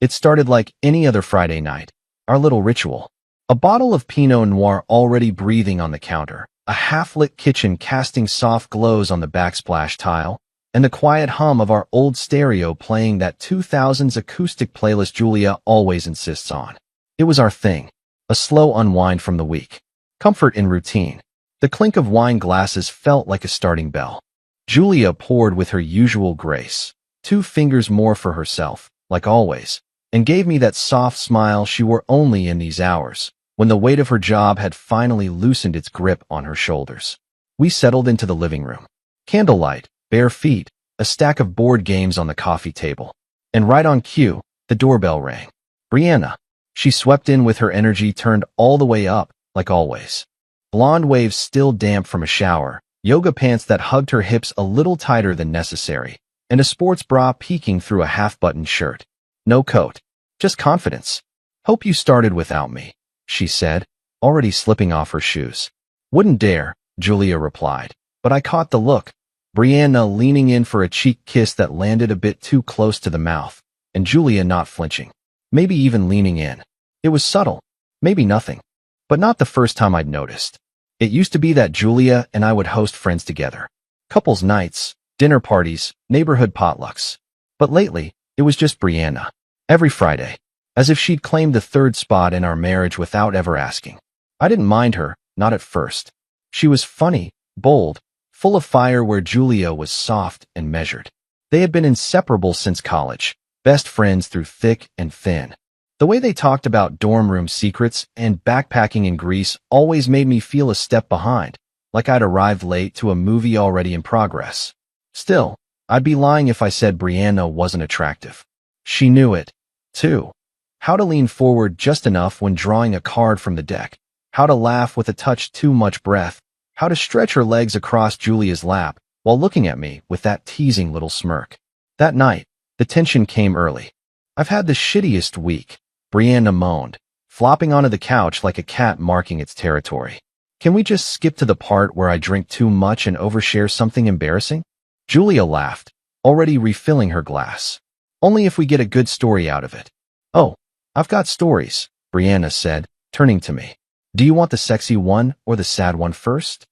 It started like any other Friday night, our little ritual. A bottle of Pinot Noir already breathing on the counter, a half-lit kitchen casting soft glows on the backsplash tile, and the quiet hum of our old stereo playing that 2000s acoustic playlist Julia always insists on. It was our thing, a slow unwind from the week. Comfort in routine. The clink of wine glasses felt like a starting bell. Julia poured with her usual grace, 2 fingers more for herself, like always, and gave me that soft smile she wore only in these hours, when the weight of her job had finally loosened its grip on her shoulders. We settled into the living room. Candlelight, bare feet, a stack of board games on the coffee table. And right on cue, the doorbell rang. Brianna. She swept in with her energy turned all the way up, like always. Blonde waves still damp from a shower, yoga pants that hugged her hips a little tighter than necessary, and a sports bra peeking through a half-buttoned shirt. No coat. Just confidence. Hope you started without me, she said, already slipping off her shoes. Wouldn't dare, Julia replied, but I caught the look. Brianna leaning in for a cheek kiss that landed a bit too close to the mouth, and Julia not flinching. Maybe even leaning in. It was subtle. Maybe nothing. But not the first time I'd noticed. It used to be that Julia and I would host friends together. Couples nights, dinner parties, neighborhood potlucks. But lately, it was just Brianna. Every Friday. As if she'd claimed the 3rd spot in our marriage without ever asking. I didn't mind her, not at first. She was funny, bold, full of fire where Julia was soft and measured. They had been inseparable since college, best friends through thick and thin. The way they talked about dorm room secrets and backpacking in Greece always made me feel a step behind, like I'd arrived late to a movie already in progress. Still, I'd be lying if I said Brianna wasn't attractive. She knew it, too. How to lean forward just enough when drawing a card from the deck, how to laugh with a touch too much breath, how to stretch her legs across Julia's lap while looking at me with that teasing little smirk. That night, the tension came early. I've had the shittiest week, Brianna moaned, flopping onto the couch like a cat marking its territory. Can we just skip to the part where I drink too much and overshare something embarrassing? Julia laughed, already refilling her glass. Only if we get a good story out of it. Oh, I've got stories, Brianna said, turning to me. Do you want the sexy one or the sad one first?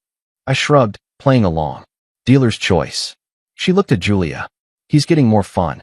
I shrugged, playing along. Dealer's choice. She looked at Julia. He's getting more fun.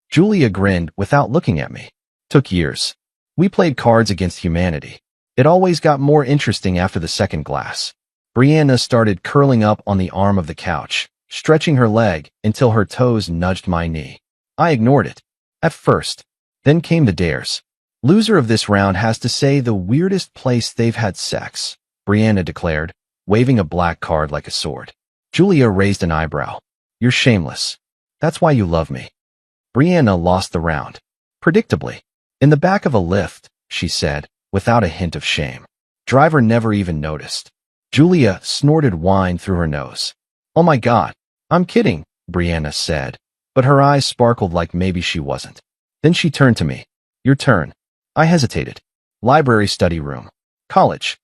Julia grinned without looking at me. Took years. We played Cards Against Humanity. It always got more interesting after the second glass. Brianna started curling up on the arm of the couch, stretching her leg until her toes nudged my knee. I ignored it. At first. Then came the dares. Loser of this round has to say the weirdest place they've had sex, Brianna declared, waving a black card like a sword. Julia raised an eyebrow. You're shameless. That's why you love me. Brianna lost the round. Predictably. In the back of a Lyft, she said, without a hint of shame. Driver never even noticed. Julia snorted wine through her nose. Oh my God. I'm kidding, Brianna said, but her eyes sparkled like maybe she wasn't. Then she turned to me. Your turn. I hesitated. Library study room. College.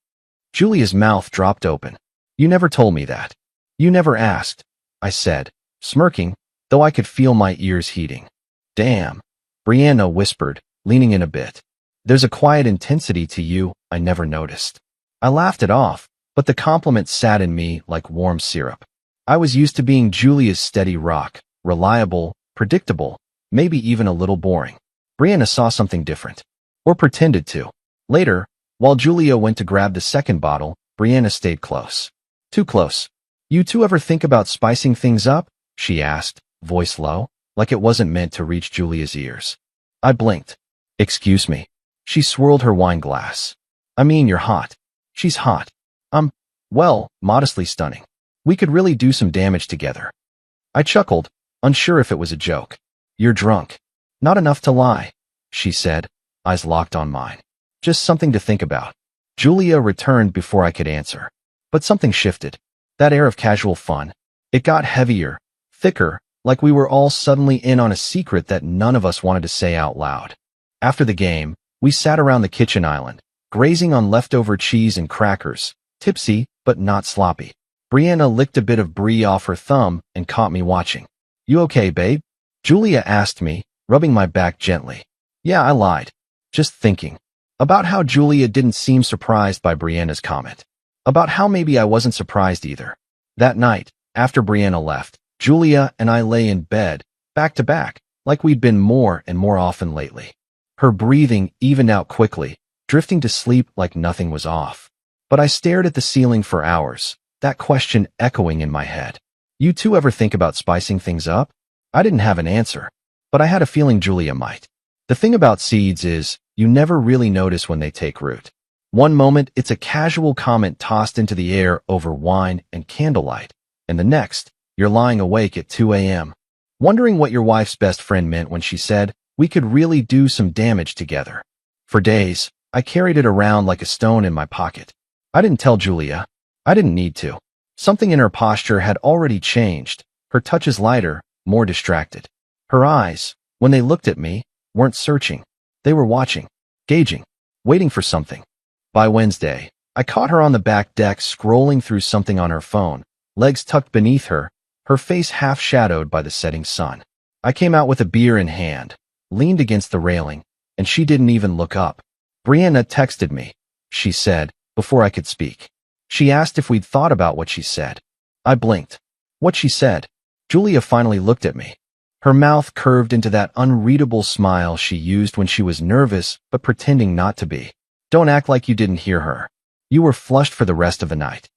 Julia's mouth dropped open. You never told me that. You never asked, I said, smirking, though I could feel my ears heating. Damn, Brianna whispered, leaning in a bit. There's a quiet intensity to you I never noticed. I laughed it off, but the compliment sat in me like warm syrup. I was used to being Julia's steady rock, reliable, predictable, maybe even a little boring. Brianna saw something different. Or pretended to. Later, while Julia went to grab the second bottle, Brianna stayed close. Too close. You two ever think about spicing things up? She asked, voice low, like it wasn't meant to reach Julia's ears. I blinked. Excuse me. She swirled her wine glass. I mean, you're hot. She's hot. Well, modestly stunning. We could really do some damage together. I chuckled, unsure if it was a joke. You're drunk. Not enough to lie, she said, eyes locked on mine. Just something to think about. Julia returned before I could answer. But something shifted. That air of casual fun. It got heavier, thicker, like we were all suddenly in on a secret that none of us wanted to say out loud. After the game, we sat around the kitchen island, grazing on leftover cheese and crackers, tipsy but not sloppy. Brianna licked a bit of brie off her thumb and caught me watching. You okay, babe? Julia asked me, rubbing my back gently. Yeah, I lied. Just thinking. About how Julia didn't seem surprised by Brianna's comment. About how maybe I wasn't surprised either. That night, after Brianna left, Julia and I lay in bed, back to back, like we'd been more and more often lately. Her breathing evened out quickly, drifting to sleep like nothing was off. But I stared at the ceiling for hours, that question echoing in my head. You two ever think about spicing things up? I didn't have an answer, but I had a feeling Julia might. The thing about seeds is, you never really notice when they take root. One moment, it's a casual comment tossed into the air over wine and candlelight, and the next, you're lying awake at 2 a.m., wondering what your wife's best friend meant when she said, "We could really do some damage together." For days, I carried it around like a stone in my pocket. I didn't tell Julia. I didn't need to. Something in her posture had already changed. Her touch is lighter, more distracted. Her eyes, when they looked at me, weren't searching. They were watching, gauging, waiting for something. By Wednesday, I caught her on the back deck scrolling through something on her phone, legs tucked beneath her, her face half shadowed by the setting sun. I came out with a beer in hand, leaned against the railing, and she didn't even look up. "Brianna texted me," she said, before I could speak. She asked if we'd thought about what she said. I blinked. What she said? Julia finally looked at me. Her mouth curved into that unreadable smile she used when she was nervous but pretending not to be. "Don't act like you didn't hear her. You were flushed for the rest of the night."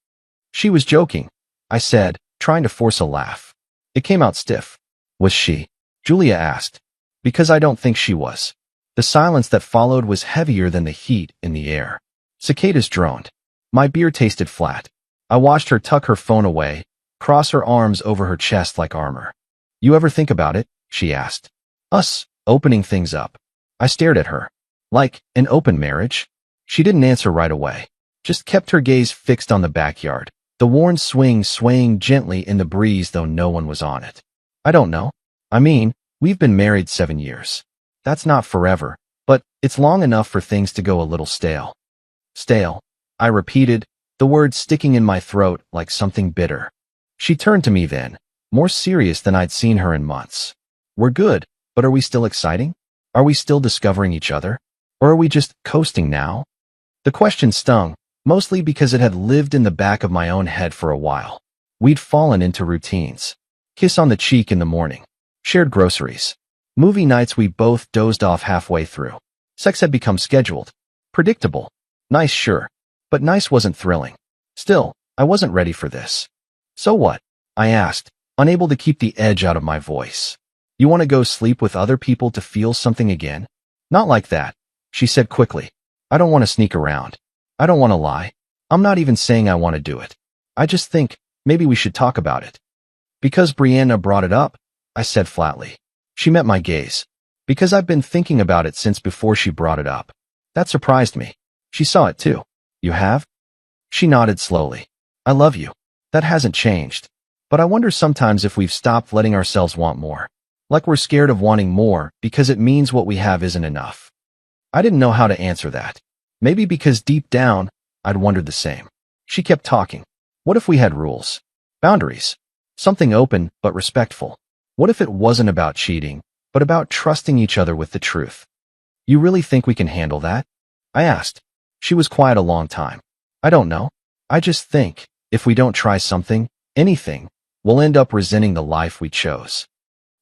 "She was joking," I said, trying to force a laugh. It came out stiff. "Was she?" Julia asked. Because I don't think she was. The silence that followed was heavier than the heat in the air. Cicadas droned. My beer tasted flat. I watched her tuck her phone away, cross her arms over her chest like armor. "You ever think about it?" she asked. "Us, opening things up." I stared at her. "Like an open marriage?" She didn't answer right away. Just kept her gaze fixed on the backyard, the worn swing swaying gently in the breeze though no one was on it. "I don't know. I mean, we've been married 7 years. That's not forever, but it's long enough for things to go a little stale." "Stale," I repeated, the words sticking in my throat like something bitter. She turned to me then, more serious than I'd seen her in months. "We're good, but are we still exciting? Are we still discovering each other? Or are we just coasting now?" The question stung, mostly because it had lived in the back of my own head for a while. We'd fallen into routines. Kiss on the cheek in the morning. Shared groceries. Movie nights we both dozed off halfway through. Sex had become scheduled. Predictable. Nice, sure. But nice wasn't thrilling. Still, I wasn't ready for this. "So what?" I asked, unable to keep the edge out of my voice. "You want to go sleep with other people to feel something again?" "Not like that," she said quickly. "I don't want to sneak around. I don't want to lie. I'm not even saying I want to do it. I just think, maybe we should talk about it." "Because Brianna brought it up," I said flatly. She met my gaze. "Because I've been thinking about it since before she brought it up." That surprised me. She saw it too. "You have?" She nodded slowly. "I love you. That hasn't changed. But I wonder sometimes if we've stopped letting ourselves want more. Like we're scared of wanting more because it means what we have isn't enough." I didn't know how to answer that. Maybe because deep down, I'd wondered the same. She kept talking. "What if we had rules? Boundaries? Something open but respectful? What if it wasn't about cheating, but about trusting each other with the truth?" "You really think we can handle that?" I asked. She was quiet a long time. "I don't know. I just think, if we don't try something, anything, we'll end up resenting the life we chose."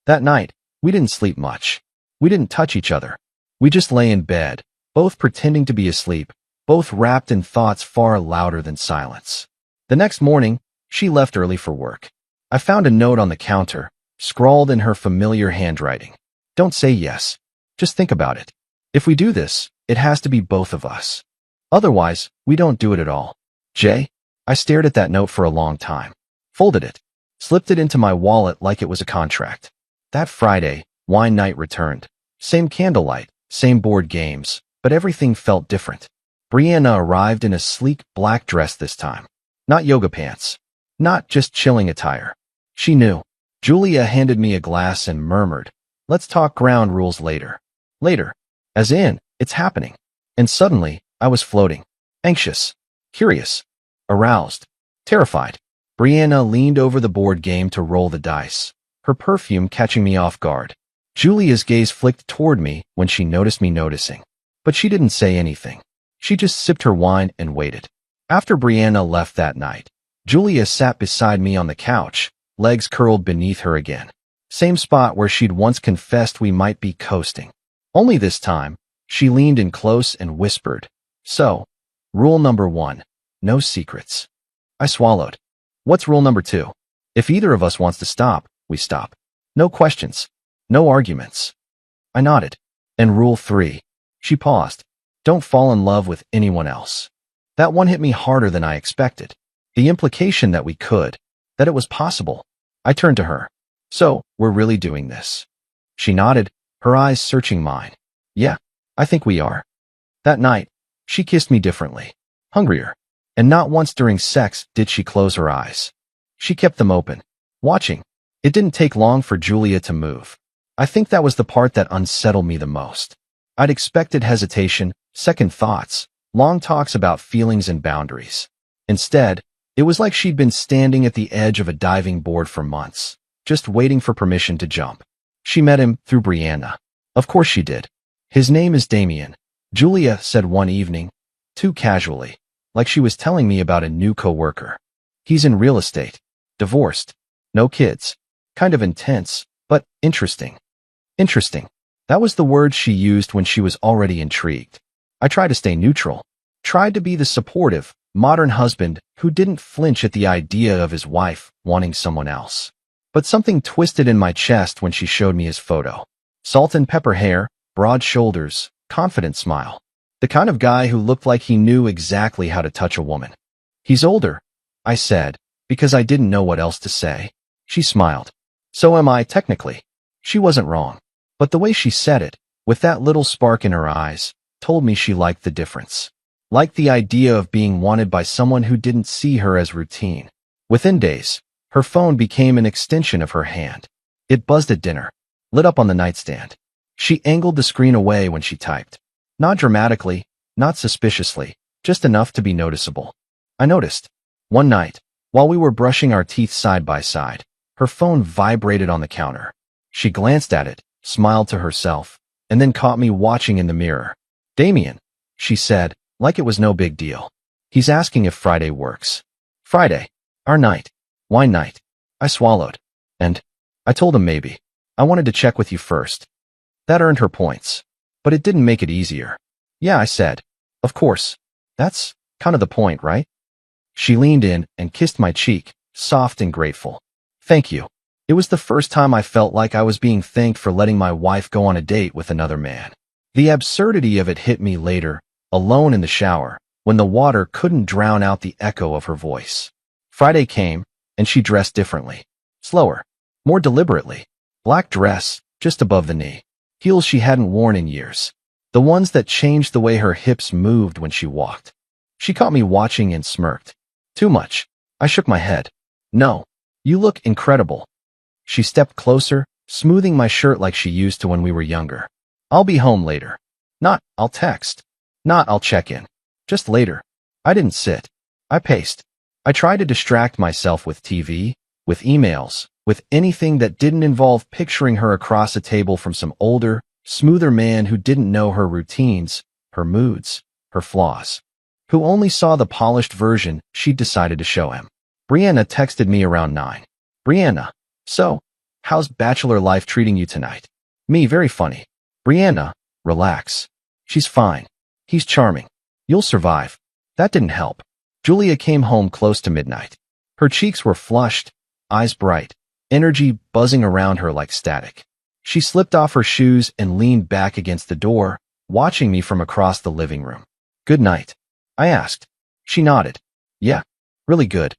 That night, we didn't sleep much. We didn't touch each other. We just lay in bed, both pretending to be asleep, both wrapped in thoughts far louder than silence. The next morning, she left early for work. I found a note on the counter, scrawled in her familiar handwriting. "Don't say yes. Just think about it. If we do this, it has to be both of us. Otherwise, we don't do it at all. Jay." I stared at that note for a long time. Folded it. Slipped it into my wallet like it was a contract. That Friday, wine night returned. Same candlelight, same board games, but everything felt different. Brianna arrived in a sleek black dress this time. Not yoga pants. Not just chilling attire. She knew. Julia handed me a glass and murmured, "Let's talk ground rules later." Later. As in, it's happening. And suddenly, I was floating. Anxious. Curious. Aroused. Terrified. Brianna leaned over the board game to roll the dice, her perfume catching me off guard. Julia's gaze flicked toward me when she noticed me noticing. But she didn't say anything. She just sipped her wine and waited. After Brianna left that night, Julia sat beside me on the couch, legs curled beneath her again. Same spot where she'd once confessed we might be coasting. Only this time, she leaned in close and whispered, "So, rule number 1, no secrets." I swallowed. What's rule number 2? If either of us wants to stop, we stop. No questions. No arguments. I nodded. And rule 3. She paused. Don't fall in love with anyone else. That one hit me harder than I expected. The implication that we could, that it was possible. I turned to her. So, we're really doing this? She nodded, her eyes searching mine. Yeah, I think we are. That night, she kissed me differently. Hungrier. And not once during sex did she close her eyes. She kept them open, watching. It didn't take long for Julia to move. I think that was the part that unsettled me the most. I'd expected hesitation, second thoughts, long talks about feelings and boundaries. Instead, it was like she'd been standing at the edge of a diving board for months, just waiting for permission to jump. She met him through Brianna. Of course she did. His name is Damien, Julia said one evening, too casually, like she was telling me about a new coworker. He's in real estate, divorced, no kids. Kind of intense, but interesting. Interesting. That was the word she used when she was already intrigued. I tried to stay neutral, tried to be the supportive, modern husband who didn't flinch at the idea of his wife wanting someone else. But something twisted in my chest when she showed me his photo. Salt and pepper hair, broad shoulders, confident smile. The kind of guy who looked like he knew exactly how to touch a woman. He's older, I said, because I didn't know what else to say. She smiled. So am I technically. She wasn't wrong. But the way she said it, with that little spark in her eyes, told me she liked the difference. Liked the idea of being wanted by someone who didn't see her as routine. Within days, her phone became an extension of her hand. It buzzed at dinner, lit up on the nightstand. She angled the screen away when she typed. Not dramatically, not suspiciously, just enough to be noticeable. I noticed. One night, while we were brushing our teeth side by side, her phone vibrated on the counter. She glanced at it, smiled to herself, and then caught me watching in the mirror. Damien, she said, like it was no big deal. He's asking if Friday works. Friday. Our night. Wine night. I swallowed. And I told him maybe. I wanted to check with you first. That earned her points. But it didn't make it easier. Yeah, I said. Of course. That's kind of the point, right? She leaned in and kissed my cheek, soft and grateful. Thank you. It was the first time I felt like I was being thanked for letting my wife go on a date with another man. The absurdity of it hit me later, alone in the shower, when the water couldn't drown out the echo of her voice. Friday came, and she dressed differently. Slower. More deliberately. Black dress, just above the knee. Heels she hadn't worn in years. The ones that changed the way her hips moved when she walked. She caught me watching and smirked. Too much. I shook my head. No. You look incredible. She stepped closer, smoothing my shirt like she used to when we were younger. I'll be home later. Not, I'll text. Not, I'll check in. Just later. I didn't sit. I paced. I tried to distract myself with TV, with emails, with anything that didn't involve picturing her across a table from some older, smoother man who didn't know her routines, her moods, her flaws. Who only saw the polished version she'd decided to show him. Brianna texted me around 9. Brianna. So, how's bachelor life treating you tonight? Me, very funny. Brianna, relax. She's fine. He's charming. You'll survive. That didn't help. Julia came home close to midnight. Her cheeks were flushed, eyes bright, energy buzzing around her like static. She slipped off her shoes and leaned back against the door, watching me from across the living room. Good night. I asked. She nodded. Yeah, really good.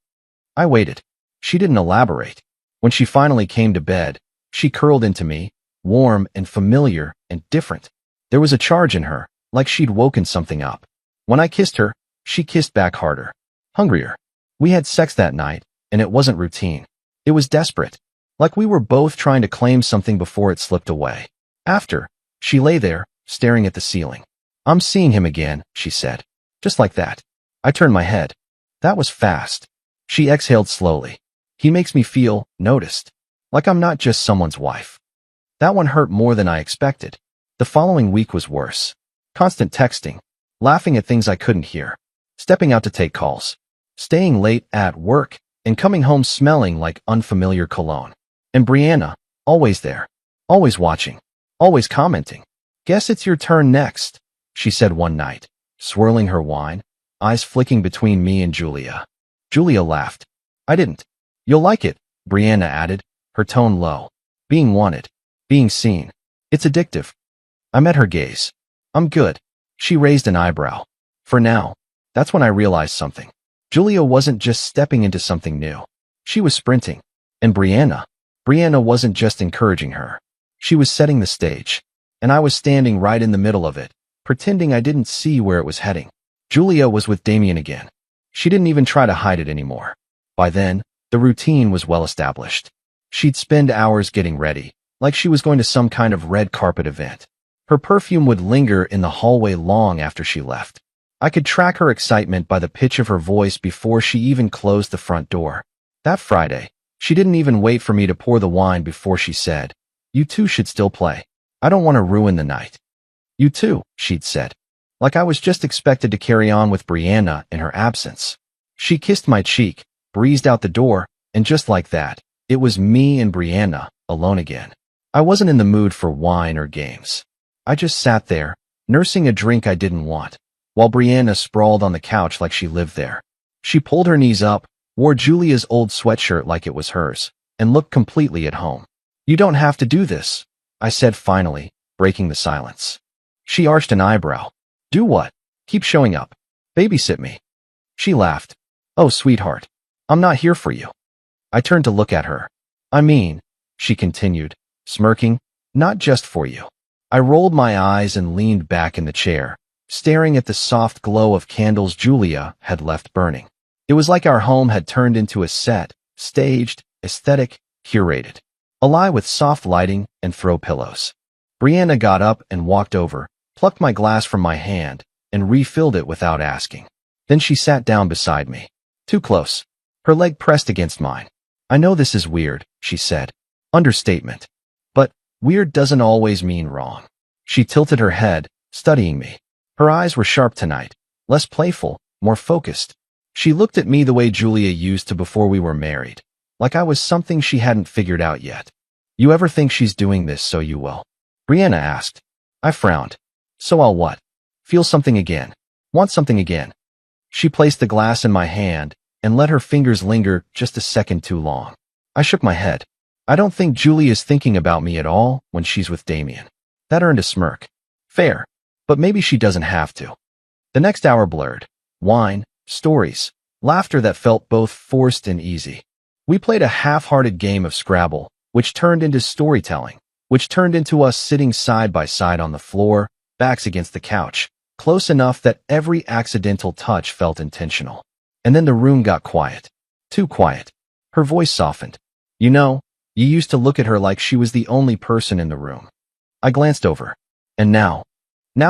I waited. She didn't elaborate. When she finally came to bed, she curled into me, warm and familiar and different. There was a charge in her, like she'd woken something up. When I kissed her, she kissed back harder. Hungrier. We had sex that night, and it wasn't routine. It was desperate. Like we were both trying to claim something before it slipped away. After, she lay there, staring at the ceiling. I'm seeing him again, she said. Just like that. I turned my head. That was fast. She exhaled slowly. He makes me feel noticed. Like I'm not just someone's wife. That one hurt more than I expected. The following week was worse. Constant texting, laughing at things I couldn't hear, stepping out to take calls, staying late at work, and coming home smelling like unfamiliar cologne. And Brianna, always there, always watching, always commenting. "Guess it's your turn next," she said one night, swirling her wine, eyes flicking between me and Julia. Julia laughed. I didn't. "You'll like it," Brianna added, her tone low. "Being wanted, being seen. It's addictive." I met her gaze. "I'm good." She raised an eyebrow. "For now." That's when I realized something. Julia wasn't just stepping into something new. She was sprinting. And Brianna wasn't just encouraging her. She was setting the stage. And I was standing right in the middle of it, pretending I didn't see where it was heading. Julia was with Damien again. She didn't even try to hide it anymore. By then, the routine was well established. She'd spend hours getting ready, like she was going to some kind of red carpet event. Her perfume would linger in the hallway long after she left. I could track her excitement by the pitch of her voice before she even closed the front door. That Friday, she didn't even wait for me to pour the wine before she said, "You two should still play. I don't want to ruin the night." "You too," she'd said, like I was just expected to carry on with Brianna in her absence. She kissed my cheek, breezed out the door, and just like that, it was me and Brianna, alone again. I wasn't in the mood for wine or games. I just sat there, nursing a drink I didn't want, while Brianna sprawled on the couch like she lived there. She pulled her knees up, wore Julia's old sweatshirt like it was hers, and looked completely at home. "You don't have to do this," I said finally, breaking the silence. She arched an eyebrow. "Do what?" "Keep showing up. Babysit me." She laughed. "Oh, sweetheart. I'm not here for you." I turned to look at her. "I mean," she continued, smirking, "not just for you." I rolled my eyes and leaned back in the chair, staring at the soft glow of candles Julia had left burning. It was like our home had turned into a set, staged, aesthetic, curated. Alive with soft lighting and throw pillows. Brianna got up and walked over, plucked my glass from my hand, and refilled it without asking. Then she sat down beside me. Too close. Her leg pressed against mine. "I know this is weird," she said. Understatement. But weird doesn't always mean wrong. She tilted her head, studying me. Her eyes were sharp tonight, less playful, more focused. She looked at me the way Julia used to before we were married, like I was something she hadn't figured out yet. "You ever think she's doing this so you will?" Brianna asked. I frowned. "So I'll what? Feel something again? Want something again?" She placed the glass in my hand and let her fingers linger just a second too long. I shook my head. "I don't think Julia's thinking about me at all when she's with Damien." That earned a smirk. Fair. But maybe she doesn't have to. The next hour blurred. Wine, stories, laughter that felt both forced and easy. We played a half-hearted game of Scrabble, which turned into storytelling, which turned into us sitting side by side on the floor, backs against the couch, close enough that every accidental touch felt intentional. And then the room got quiet. Too quiet. Her voice softened. "You know, you used to look at her like she was the only person in the room." I glanced over. "And now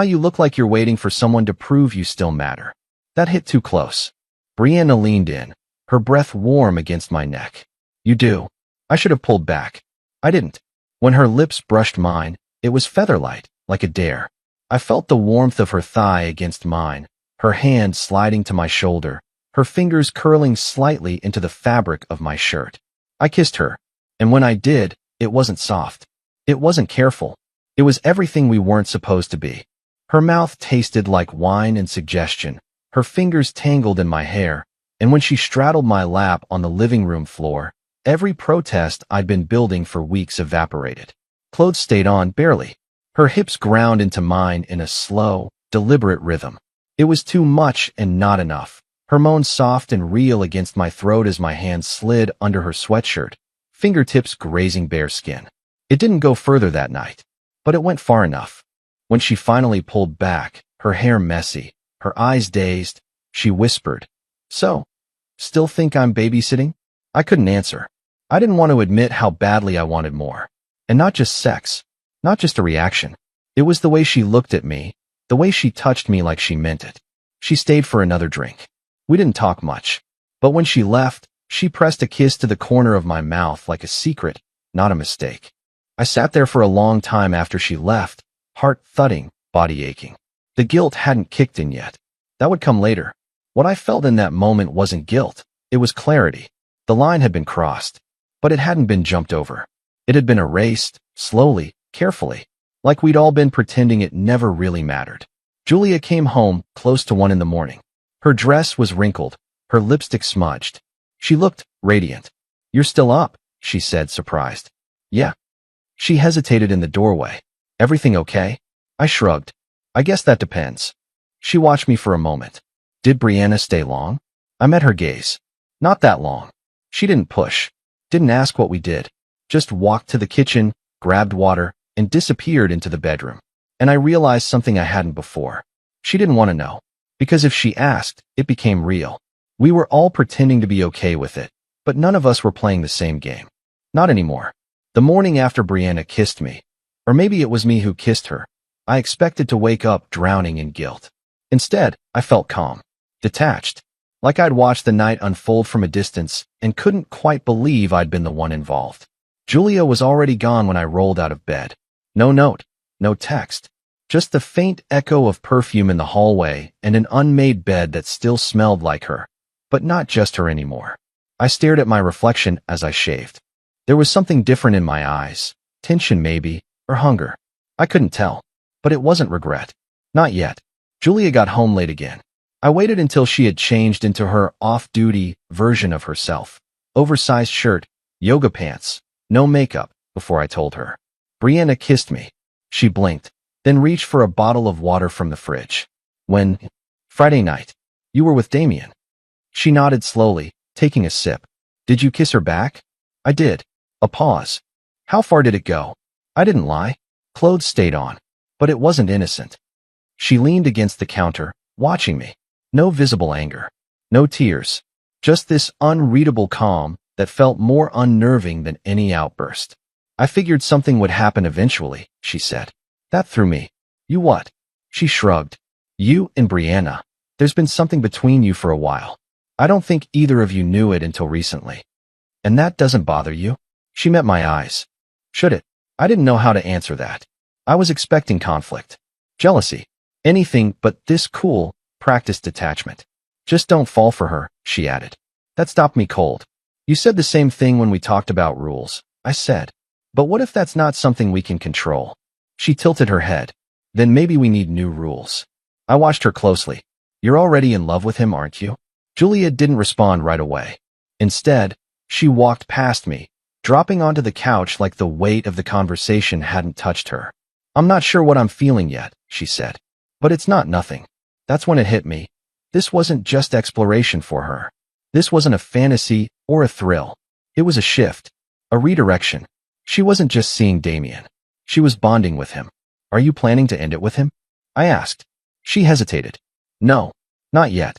you look like you're waiting for someone to prove you still matter." That hit too close. Brianna leaned in, her breath warm against my neck. "You do." I should have pulled back. I didn't. When her lips brushed mine, it was featherlight, like a dare. I felt the warmth of her thigh against mine, her hand sliding to my shoulder, her fingers curling slightly into the fabric of my shirt. I kissed her, and when I did, it wasn't soft. It wasn't careful. It was everything we weren't supposed to be. Her mouth tasted like wine and suggestion, her fingers tangled in my hair, and when she straddled my lap on the living room floor, every protest I'd been building for weeks evaporated. Clothes stayed on, barely. Her hips ground into mine in a slow, deliberate rhythm. It was too much and not enough. Her moans soft and real against my throat as my hands slid under her sweatshirt, fingertips grazing bare skin. It didn't go further that night, but it went far enough. When she finally pulled back, her hair messy, her eyes dazed, she whispered, "So, still think I'm babysitting?" I couldn't answer. I didn't want to admit how badly I wanted more. And not just sex, not just a reaction. It was the way she looked at me, the way she touched me like she meant it. She stayed for another drink. We didn't talk much. But when she left, she pressed a kiss to the corner of my mouth like a secret, not a mistake. I sat there for a long time after she left, heart thudding, body aching. The guilt hadn't kicked in yet. That would come later. What I felt in that moment wasn't guilt. It was clarity. The line had been crossed, but it hadn't been jumped over. It had been erased, slowly, carefully, like we'd all been pretending it never really mattered. Julia came home close to 1 in the morning. Her dress was wrinkled, her lipstick smudged. She looked radiant. "You're still up," she said, surprised. "Yeah." She hesitated in the doorway. "Everything okay?" I shrugged. "I guess that depends." She watched me for a moment. "Did Brianna stay long?" I met her gaze. "Not that long." She didn't push, didn't ask what we did, just walked to the kitchen, grabbed water, and disappeared into the bedroom. And I realized something I hadn't before. She didn't want to know, because if she asked, it became real. We were all pretending to be okay with it, but none of us were playing the same game. Not anymore. The morning after Brianna kissed me, or maybe it was me who kissed her, I expected to wake up drowning in guilt. Instead, I felt calm, detached, like I'd watched the night unfold from a distance and couldn't quite believe I'd been the one involved. Julia was already gone when I rolled out of bed. No note, no text, just the faint echo of perfume in the hallway and an unmade bed that still smelled like her, but not just her anymore. I stared at my reflection as I shaved. There was something different in my eyes, tension maybe, or hunger. I couldn't tell, but it wasn't regret. Not yet. Julia got home late again. I waited until she had changed into her off-duty version of herself. Oversized shirt, yoga pants, no makeup, before I told her. Brianna kissed me. She blinked, then reached for a bottle of water from the fridge. "When?" "Friday night. You were with Damien." She nodded slowly, taking a sip. "Did you kiss her back?" "I did." A pause. "How far did it go?" I didn't lie. Clothes stayed on, but it wasn't innocent. She leaned against the counter, watching me. No visible anger. No tears. Just this unreadable calm that felt more unnerving than any outburst. "I figured something would happen eventually," she said. That threw me. "You what?" She shrugged. "You and Brianna. There's been something between you for a while. I don't think either of you knew it until recently. And that doesn't bother you?" She met my eyes. Should it? I didn't know how to answer that. I was expecting conflict. Jealousy. Anything but this cool, practiced detachment. "Just don't fall for her," she added. That stopped me cold. "You said the same thing when we talked about rules," I said. "But what if that's not something we can control?" She tilted her head. "Then maybe we need new rules." I watched her closely. "You're already in love with him, aren't you?" Julia didn't respond right away. Instead, she walked past me, dropping onto the couch like the weight of the conversation hadn't touched her. "I'm not sure what I'm feeling yet," she said. "But it's not nothing." That's when it hit me. This wasn't just exploration for her. This wasn't a fantasy or a thrill. It was a shift, a redirection. She wasn't just seeing Damien. She was bonding with him. "Are you planning to end it with him?" I asked. She hesitated. "No, not yet."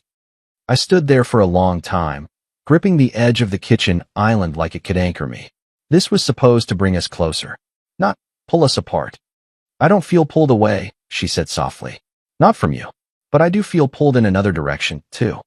I stood there for a long time, gripping the edge of the kitchen island like it could anchor me. This was supposed to bring us closer, not pull us apart. "I don't feel pulled away," she said softly. "Not from you. But I do feel pulled in another direction, too."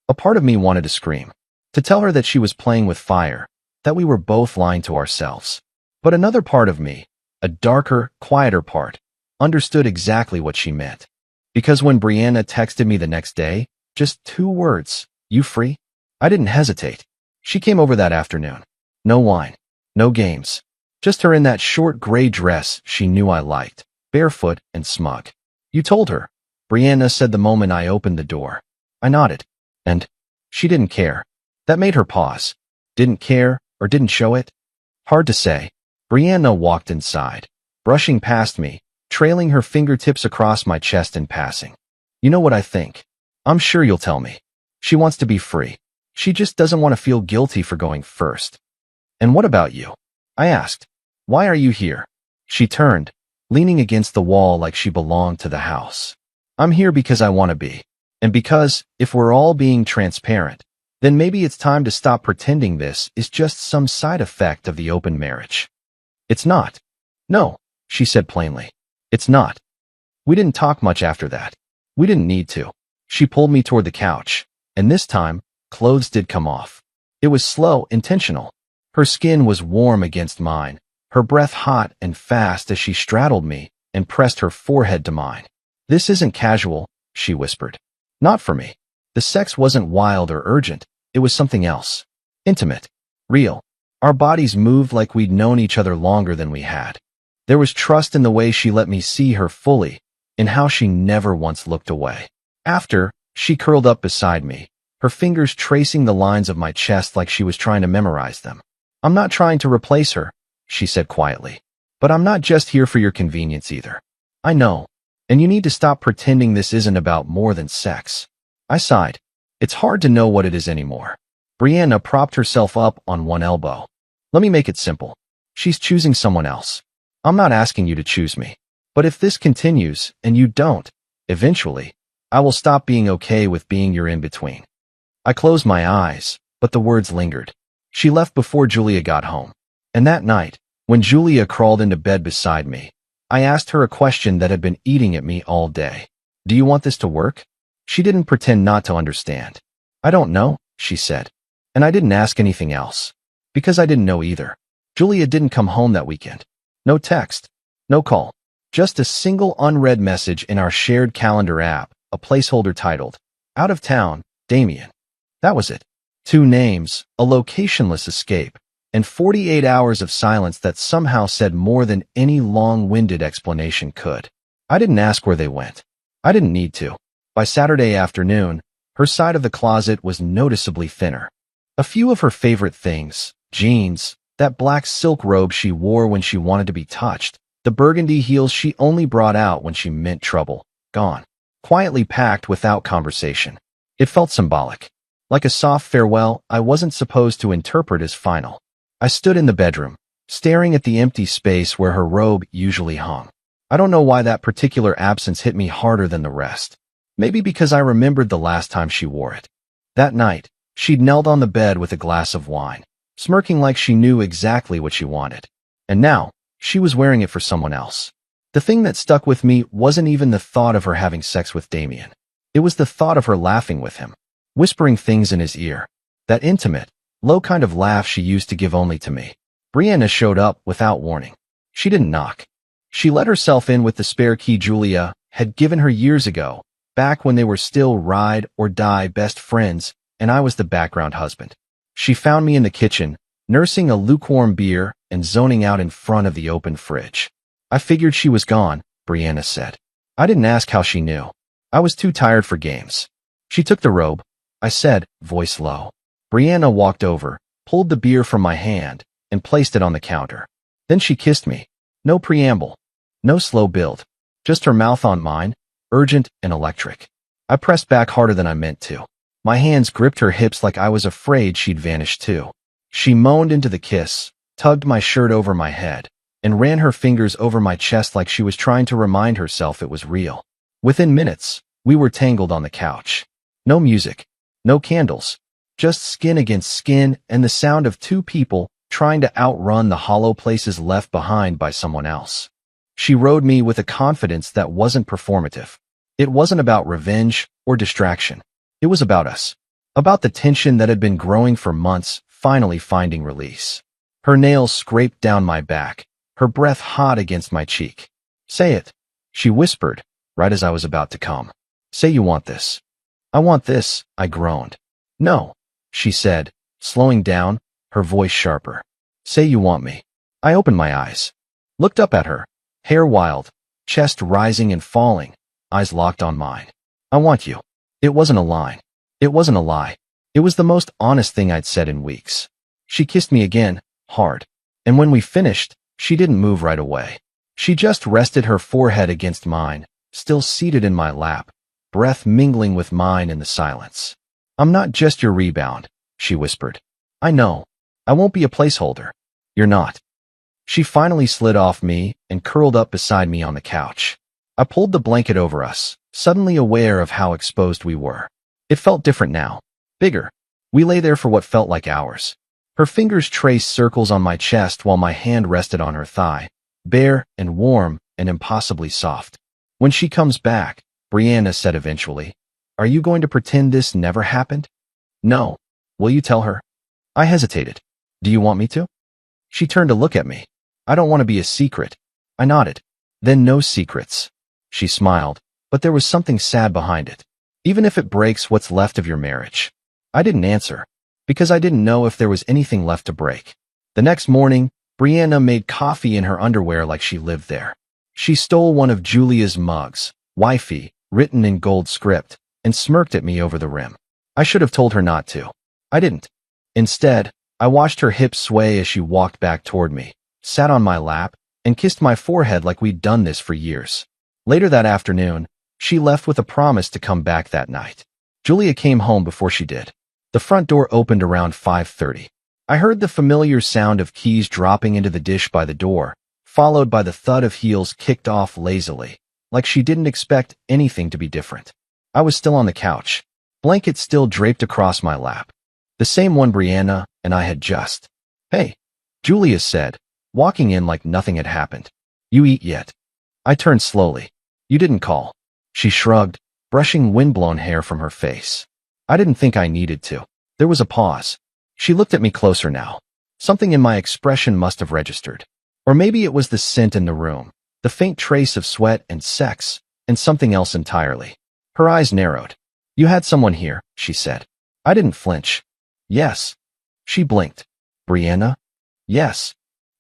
A part of me wanted to scream, to tell her that she was playing with fire, that we were both lying to ourselves. But another part of me, a darker, quieter part, understood exactly what she meant. Because when Brianna texted me the next day, just 2 words, "You free?" I didn't hesitate. She came over that afternoon. No wine, no games. Just her in that short gray dress she knew I liked, barefoot and smug. "You told her," Brianna said the moment I opened the door. I nodded. "And?" She didn't care. That made her pause. Didn't care, or didn't show it? Hard to say. Brianna walked inside, brushing past me, trailing her fingertips across my chest in passing. "You know what I think? I'm sure you'll tell me. She wants to be free. She just doesn't want to feel guilty for going first." "And what about you?" I asked. "Why are you here?" She turned, leaning against the wall like she belonged to the house. "I'm here because I want to be. And because, if we're all being transparent, then maybe it's time to stop pretending this is just some side effect of the open marriage." "It's not." "No," she said plainly. "It's not." We didn't talk much after that. We didn't need to. She pulled me toward the couch, and this time, clothes did come off. It was slow, intentional. Her skin was warm against mine, her breath hot and fast as she straddled me and pressed her forehead to mine. "This isn't casual," she whispered. "Not for me." The sex wasn't wild or urgent. It was something else. Intimate. Real. Our bodies moved like we'd known each other longer than we had. There was trust in the way she let me see her fully, in how she never once looked away. After, she curled up beside me, her fingers tracing the lines of my chest like she was trying to memorize them. "I'm not trying to replace her," she said quietly. "But I'm not just here for your convenience either. I know. And you need to stop pretending this isn't about more than sex." I sighed. It's hard to know what it is anymore. Brianna propped herself up on one elbow. "Let me make it simple. She's choosing someone else. I'm not asking you to choose me. But if this continues, and you don't, eventually, I will stop being okay with being your in-between." I closed my eyes, but the words lingered. She left before Julia got home. And that night, when Julia crawled into bed beside me, I asked her a question that had been eating at me all day. "Do you want this to work?" She didn't pretend not to understand. "I don't know," she said. And I didn't ask anything else. Because I didn't know either. Julia didn't come home that weekend. No text. No call. Just a single unread message in our shared calendar app, a placeholder titled, "Out of town, Damien." That was it. 2 names, a locationless escape, and 48 hours of silence that somehow said more than any long-winded explanation could. I didn't ask where they went. I didn't need to. By Saturday afternoon, her side of the closet was noticeably thinner. A few of her favorite things, jeans, that black silk robe she wore when she wanted to be touched, the burgundy heels she only brought out when she meant trouble, gone. Quietly packed without conversation. It felt symbolic. Like a soft farewell I wasn't supposed to interpret as final. I stood in the bedroom, staring at the empty space where her robe usually hung. I don't know why that particular absence hit me harder than the rest. Maybe because I remembered the last time she wore it. That night, she'd knelt on the bed with a glass of wine, smirking like she knew exactly what she wanted. And now, she was wearing it for someone else. The thing that stuck with me wasn't even the thought of her having sex with Damien. It was the thought of her laughing with him, whispering things in his ear. That intimate, low kind of laugh she used to give only to me. Brianna showed up without warning. She didn't knock. She let herself in with the spare key Julia had given her years ago, back when they were still ride-or-die best friends, and I was the background husband. She found me in the kitchen, nursing a lukewarm beer and zoning out in front of the open fridge. "I figured she was gone," Brianna said. I didn't ask how she knew. I was too tired for games. "She took the robe," I said, voice low. Brianna walked over, pulled the beer from my hand, and placed it on the counter. Then she kissed me. No preamble. No slow build. Just her mouth on mine, urgent and electric. I pressed back harder than I meant to. My hands gripped her hips like I was afraid she'd vanish too. She moaned into the kiss, tugged my shirt over my head, and ran her fingers over my chest like she was trying to remind herself it was real. Within minutes, we were tangled on the couch. No music. No candles. Just skin against skin and the sound of 2 people trying to outrun the hollow places left behind by someone else. She rode me with a confidence that wasn't performative. It wasn't about revenge or distraction. It was about us. About the tension that had been growing for months, finally finding release. Her nails scraped down my back, her breath hot against my cheek. "Say it," she whispered, right as I was about to come. "Say you want this." "I want this," I groaned. "No," she said, slowing down, her voice sharper. "Say you want me." I opened my eyes, looked up at her, hair wild, chest rising and falling, eyes locked on mine. "I want you." It wasn't a line. It wasn't a lie. It was the most honest thing I'd said in weeks. She kissed me again, hard. And when we finished, she didn't move right away. She just rested her forehead against mine, still seated in my lap, breath mingling with mine in the silence. "I'm not just your rebound," she whispered. "I know. I won't be a placeholder. You're not." She finally slid off me and curled up beside me on the couch. I pulled the blanket over us, suddenly aware of how exposed we were. It felt different now. Bigger. We lay there for what felt like hours. Her fingers traced circles on my chest while my hand rested on her thigh, bare and warm and impossibly soft. "When she comes back," Brianna said eventually, "are you going to pretend this never happened?" "No." "Will you tell her?" I hesitated. "Do you want me to?" She turned to look at me. I don't want to be a secret. I nodded. Then no secrets. She smiled, but there was something sad behind it. Even if it breaks what's left of your marriage. I didn't answer, because I didn't know if there was anything left to break. The next morning, Brianna made coffee in her underwear like she lived there. She stole one of Julia's mugs, wifey, written in gold script, and smirked at me over the rim. I should have told her not to. I didn't. Instead, I watched her hips sway as she walked back toward me, sat on my lap, and kissed my forehead like we'd done this for years. Later that afternoon, she left with a promise to come back that night. Julia came home before she did. The front door opened around 5:30. I heard the familiar sound of keys dropping into the dish by the door, followed by the thud of heels kicked off lazily, like she didn't expect anything to be different. I was still on the couch, blanket still draped across my lap. The same one Brianna and I had just. "Hey," Julia said, walking in like nothing had happened. "You eat yet?" I turned slowly. "You didn't call." She shrugged, brushing windblown hair from her face. I didn't think I needed to. There was a pause. She looked at me closer now. Something in my expression must have registered. Or maybe it was the scent in the room, the faint trace of sweat and sex, and something else entirely. Her eyes narrowed. "You had someone here," she said. I didn't flinch. "Yes." She blinked. "Brianna?" "Yes."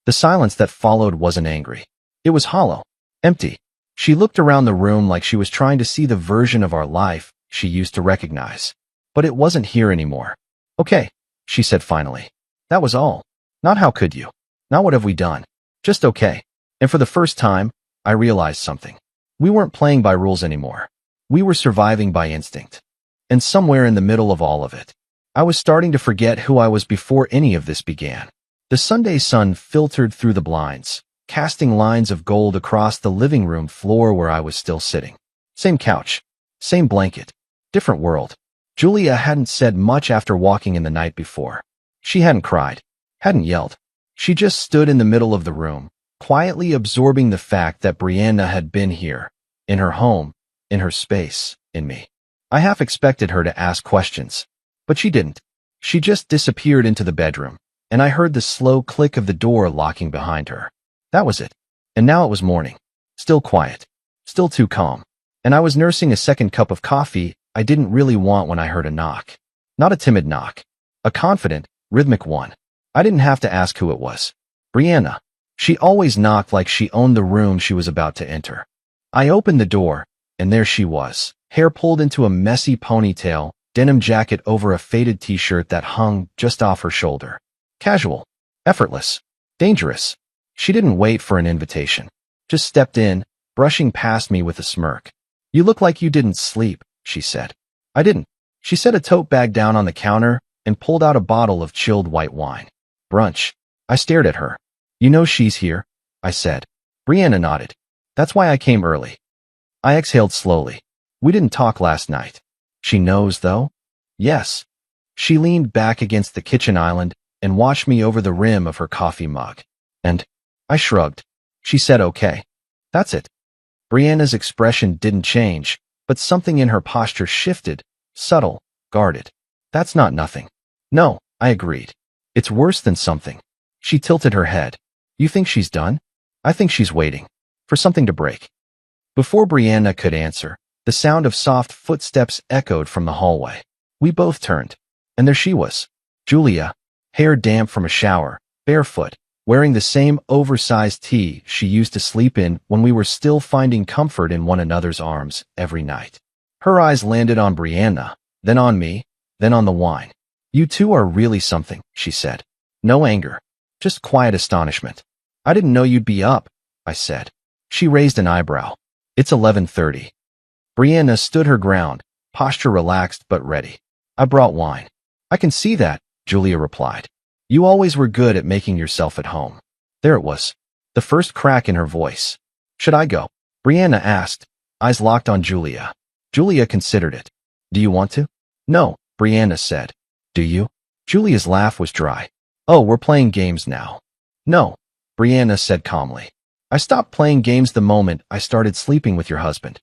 The silence that followed wasn't angry. It was hollow, empty. She looked around the room like she was trying to see the version of our life she used to recognize. But it wasn't here anymore. "Okay," she said finally. That was all. Not "how could you?" Not "what have we done?" Just okay. And for the first time, I realized something. We weren't playing by rules anymore. We were surviving by instinct. And somewhere in the middle of all of it, I was starting to forget who I was before any of this began. The Sunday sun filtered through the blinds, casting lines of gold across the living room floor where I was still sitting. Same couch, same blanket, different world. Julia hadn't said much after walking in the night before. She hadn't cried, hadn't yelled. She just stood in the middle of the room, quietly absorbing the fact that Brianna had been here, in her home, in her space, in me. I half expected her to ask questions, but she didn't. She just disappeared into the bedroom, and I heard the slow click of the door locking behind her. That was it. And now it was morning. Still quiet. Still too calm. And I was nursing a second cup of coffee I didn't really want when I heard a knock. Not a timid knock. A confident, rhythmic one. I didn't have to ask who it was. Brianna. She always knocked like she owned the room she was about to enter. I opened the door, and there she was, hair pulled into a messy ponytail, denim jacket over a faded t-shirt that hung just off her shoulder. Casual. Effortless. Dangerous. She didn't wait for an invitation. Just stepped in, brushing past me with a smirk. "You look like you didn't sleep," she said. I didn't. She set a tote bag down on the counter and pulled out a bottle of chilled white wine. "Brunch." I stared at her. "You know she's here," I said. Brianna nodded. "That's why I came early." I exhaled slowly. "We didn't talk last night." "She knows, though?" "Yes." She leaned back against the kitchen island and watched me over the rim of her coffee mug. And I shrugged. She said okay. That's it. Brianna's expression didn't change, but something in her posture shifted, subtle, guarded. "That's not nothing." "No," I agreed. "It's worse than something." She tilted her head. "You think she's done?" "I think she's waiting. For something to break." Before Brianna could answer, the sound of soft footsteps echoed from the hallway. We both turned, and there she was. Julia, hair damp from a shower, barefoot, wearing the same oversized tee she used to sleep in when we were still finding comfort in one another's arms every night. Her eyes landed on Brianna, then on me, then on the wine. "You two are really something," she said. No anger, just quiet astonishment. "I didn't know you'd be up," I said. She raised an eyebrow. "It's 11:30. Brianna stood her ground, posture relaxed but ready. "I brought wine." "I can see that," Julia replied. "You always were good at making yourself at home." There it was, the first crack in her voice. "Should I go?" Brianna asked, eyes locked on Julia. Julia considered it. "Do you want to?" "No," Brianna said. "Do you?" Julia's laugh was dry. "Oh, we're playing games now." "No," Brianna said calmly. "I stopped playing games the moment I started sleeping with your husband."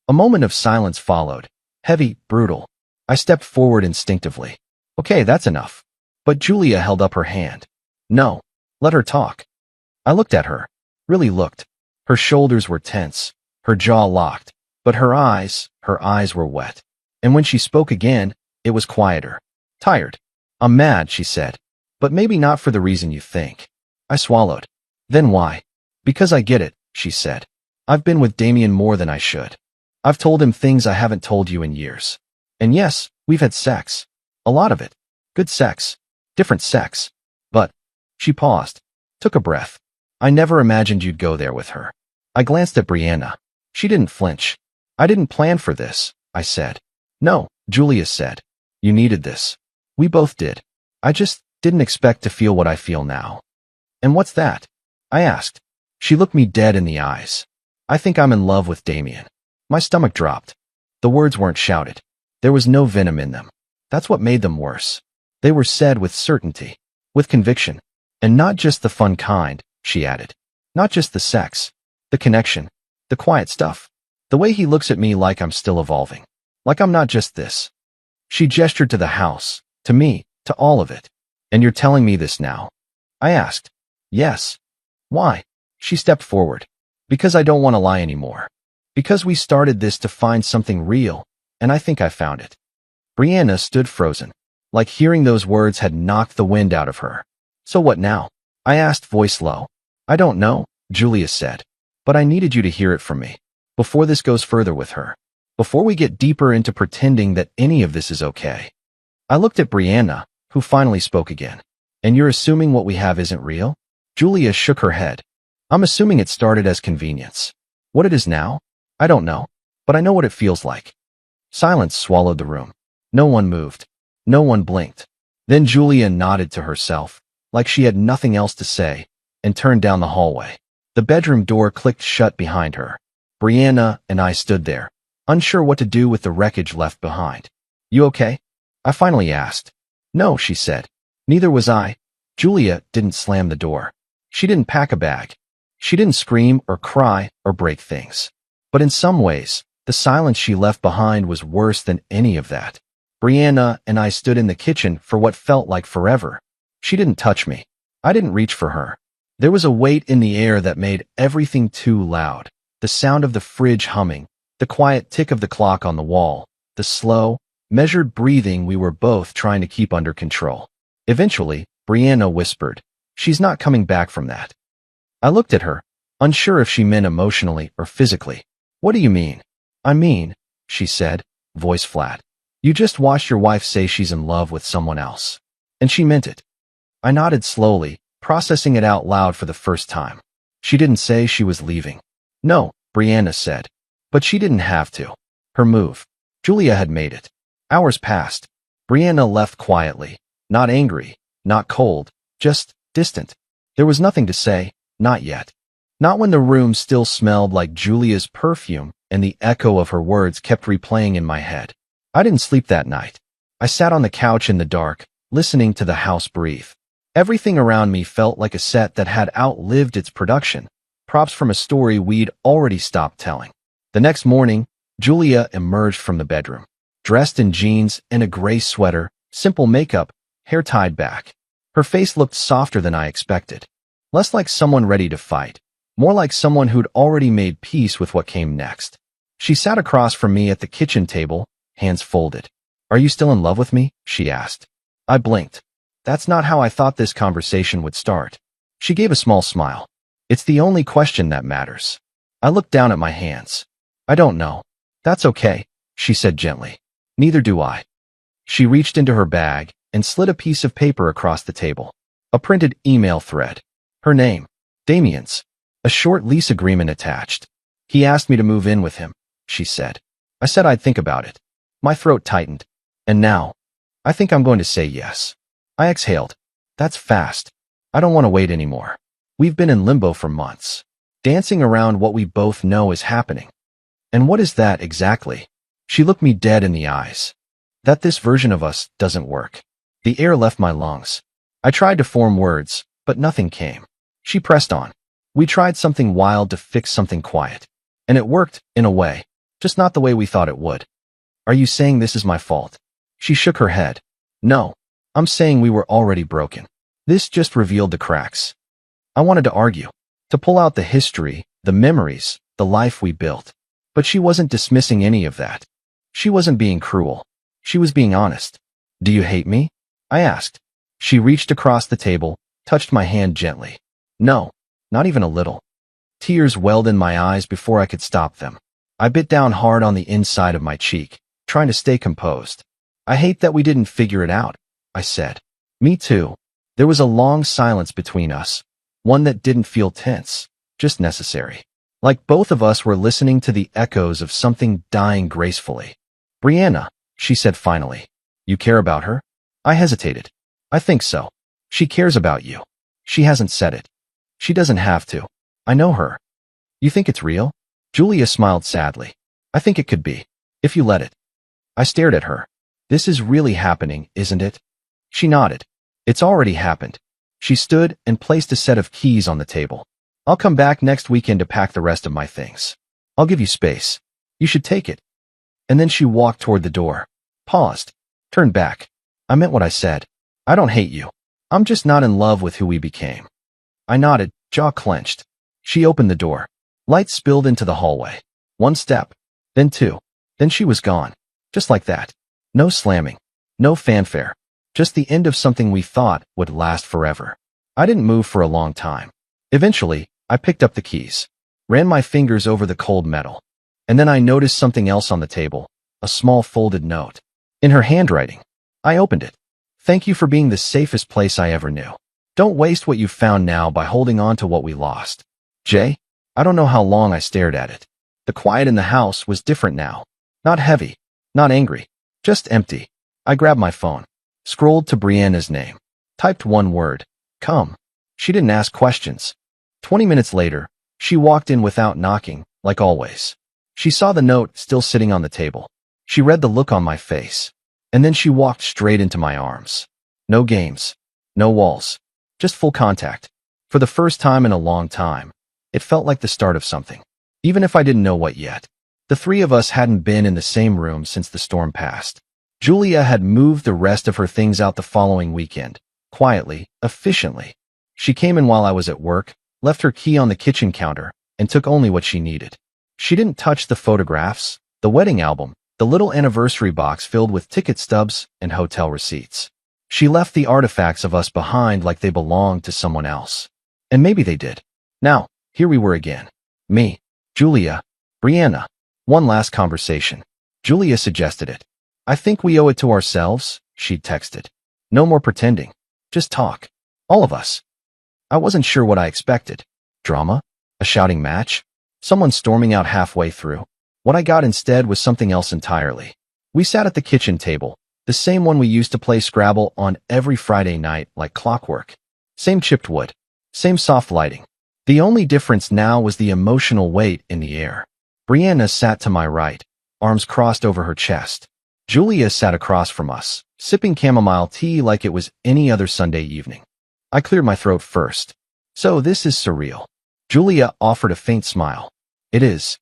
A moment of silence followed, heavy, brutal. I stepped forward instinctively. "Okay, that's enough." But Julia held up her hand. "No, let her talk." I looked at her. Really looked. Her shoulders were tense, her jaw locked, but her eyes were wet. And when she spoke again, it was quieter. Tired. I'm mad, she said. But maybe not for the reason you think. I swallowed. Then why? Because I get it, she said. I've been with Damien more than I should. I've told him things I haven't told you in years. And yes, we've had sex. A lot of it. Good sex. Different sex. But, she paused. Took a breath. I never imagined you'd go there with her. I glanced at Brianna. She didn't flinch. I didn't plan for this, I said. No, Julia said. You needed this. We both did. I just didn't expect to feel what I feel now. And what's that? I asked. She looked me dead in the eyes. I think I'm in love with Damien. My stomach dropped. The words weren't shouted. There was no venom in them. That's what made them worse. They were said with certainty, with conviction. And not just the fun kind, she added. Not just the sex, the connection, the quiet stuff. The way he looks at me like I'm still evolving. Like I'm not just this. She gestured to the house, to me, to all of it. And you're telling me this now? I asked. Yes. Why? She stepped forward. Because I don't want to lie anymore. Because we started this to find something real, and I think I found it. Brianna stood frozen, like hearing those words had knocked the wind out of her. So what now? I asked, voice low. I don't know, Julia said. But I needed you to hear it from me. Before this goes further with her. Before we get deeper into pretending that any of this is okay. I looked at Brianna, who finally spoke again. And you're assuming what we have isn't real? Julia shook her head. I'm assuming it started as convenience. What it is now? I don't know. But I know what it feels like. Silence swallowed the room. No one moved. No one blinked. Then Julia nodded to herself, like she had nothing else to say, and turned down the hallway. The bedroom door clicked shut behind her. Brianna and I stood there, unsure what to do with the wreckage left behind. You okay? I finally asked. No, she said. Neither was I. Julia didn't slam the door. She didn't pack a bag. She didn't scream or cry or break things. But in some ways, the silence she left behind was worse than any of that. Brianna and I stood in the kitchen for what felt like forever. She didn't touch me. I didn't reach for her. There was a weight in the air that made everything too loud. The sound of the fridge humming, the quiet tick of the clock on the wall, the slow, measured breathing we were both trying to keep under control. Eventually, Brianna whispered, "She's not coming back from that." I looked at her, unsure if she meant emotionally or physically. What do you mean? I mean, she said, voice flat. You just watched your wife say she's in love with someone else. And she meant it. I nodded slowly, processing it out loud for the first time. She didn't say she was leaving. No, Brianna said. But she didn't have to. Her move. Julia had made it. Hours passed. Brianna left quietly. Not angry, not cold, just distant. There was nothing to say, not yet. Not when the room still smelled like Julia's perfume and the echo of her words kept replaying in my head. I didn't sleep that night. I sat on the couch in the dark, listening to the house breathe. Everything around me felt like a set that had outlived its production, props from a story we'd already stopped telling. The next morning, Julia emerged from the bedroom, dressed in jeans and a gray sweater, simple makeup, hair tied back. Her face looked softer than I expected. Less like someone ready to fight, more like someone who'd already made peace with what came next. She sat across from me at the kitchen table, hands folded. Are you still in love with me? She asked. I blinked. That's not how I thought this conversation would start. She gave a small smile. It's the only question that matters. I looked down at my hands. I don't know. That's okay, she said gently. Neither do I. She reached into her bag and slid a piece of paper across the table. A printed email thread. Her name. Damien's. A short lease agreement attached. He asked me to move in with him, she said. I said I'd think about it. My throat tightened. And now, I think I'm going to say yes. I exhaled. That's fast. I don't want to wait anymore. We've been in limbo for months, dancing around what we both know is happening. And what is that exactly? She looked me dead in the eyes. That this version of us doesn't work. The air left my lungs. I tried to form words, but nothing came. She pressed on. We tried something wild to fix something quiet. And it worked, in a way, just not the way we thought it would. Are you saying this is my fault? She shook her head. No, I'm saying we were already broken. This just revealed the cracks. I wanted to argue, to pull out the history, the memories, the life we built. But she wasn't dismissing any of that. She wasn't being cruel. She was being honest. Do you hate me? I asked. She reached across the table, touched my hand gently. No, not even a little. Tears welled in my eyes before I could stop them. I bit down hard on the inside of my cheek, trying to stay composed. I hate that we didn't figure it out, I said. Me too. There was a long silence between us, one that didn't feel tense, just necessary. Like both of us were listening to the echoes of something dying gracefully. Brianna, she said finally. You care about her? I hesitated. I think so. She cares about you. She hasn't said it. She doesn't have to. I know her. You think it's real? Julia smiled sadly. I think it could be, if you let it. I stared at her. This is really happening, isn't it? She nodded. It's already happened. She stood and placed a set of keys on the table. I'll come back next weekend to pack the rest of my things. I'll give you space. You should take it. And then she walked toward the door, paused, turned back. I meant what I said. I don't hate you. I'm just not in love with who we became. I nodded, jaw clenched. She opened the door. Light spilled into the hallway. One step, then two. Then she was gone. Just like that. No slamming. No fanfare. Just the end of something we thought would last forever. I didn't move for a long time. Eventually, I picked up the keys, ran my fingers over the cold metal, and then I noticed something else on the table, a small folded note. In her handwriting. I opened it. Thank you for being the safest place I ever knew. Don't waste what you've found now by holding on to what we lost. Jay? I don't know how long I stared at it. The quiet in the house was different now. Not heavy, not angry, just empty. I grabbed my phone, scrolled to Brianna's name, typed one word, come. She didn't ask questions. 20 minutes later, she walked in without knocking, like always. She saw the note still sitting on the table. She read the look on my face, and then she walked straight into my arms. No games, no walls, just full contact. For the first time in a long time, it felt like the start of something, even if I didn't know what yet. The three of us hadn't been in the same room since the storm passed. Julia had moved the rest of her things out the following weekend, quietly, efficiently. She came in while I was at work, left her key on the kitchen counter, and took only what she needed. She didn't touch the photographs, the wedding album, the little anniversary box filled with ticket stubs and hotel receipts. She left the artifacts of us behind like they belonged to someone else. And maybe they did. Now, here we were again. Me, Julia, Brianna. One last conversation. Julia suggested it. I think we owe it to ourselves, she'd texted. No more pretending. Just talk. All of us. I wasn't sure what I expected. Drama? A shouting match? Someone storming out halfway through? What I got instead was something else entirely. We sat at the kitchen table, the same one we used to play Scrabble on every Friday night like clockwork. Same chipped wood. Same soft lighting. The only difference now was the emotional weight in the air. Brianna sat to my right, arms crossed over her chest. Julia sat across from us, sipping chamomile tea like it was any other Sunday evening. I cleared my throat first. So this is surreal. Julia offered a faint smile. It is.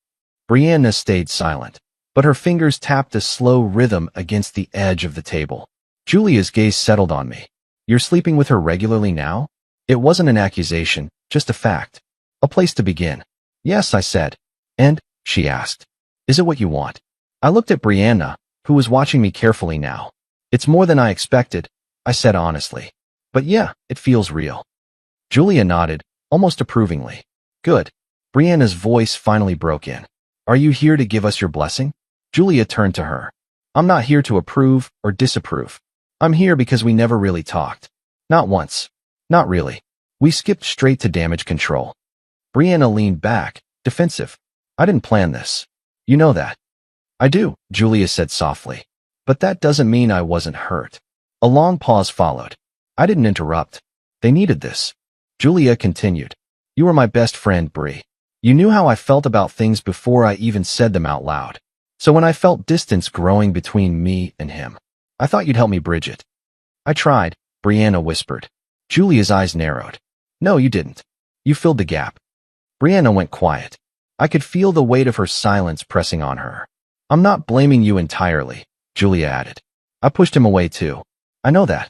Brianna stayed silent, but her fingers tapped a slow rhythm against the edge of the table. Julia's gaze settled on me. You're sleeping with her regularly now? It wasn't an accusation, just a fact. A place to begin. Yes, I said. And, she asked, is it what you want? I looked at Brianna, who was watching me carefully now. It's more than I expected, I said honestly. But yeah, it feels real. Julia nodded, almost approvingly. Good. Brianna's voice finally broke in. Are you here to give us your blessing? Julia turned to her. I'm not here to approve or disapprove. I'm here because we never really talked. Not once. Not really. We skipped straight to damage control. Brianna leaned back, defensive. I didn't plan this. You know that. I do, Julia said softly. But that doesn't mean I wasn't hurt. A long pause followed. I didn't interrupt. They needed this. Julia continued. You were my best friend, Bri. You knew how I felt about things before I even said them out loud. So when I felt distance growing between me and him, I thought you'd help me bridge it. I tried, Brianna whispered. Julia's eyes narrowed. No, you didn't. You filled the gap. Brianna went quiet. I could feel the weight of her silence pressing on her. I'm not blaming you entirely, Julia added. I pushed him away too. I know that.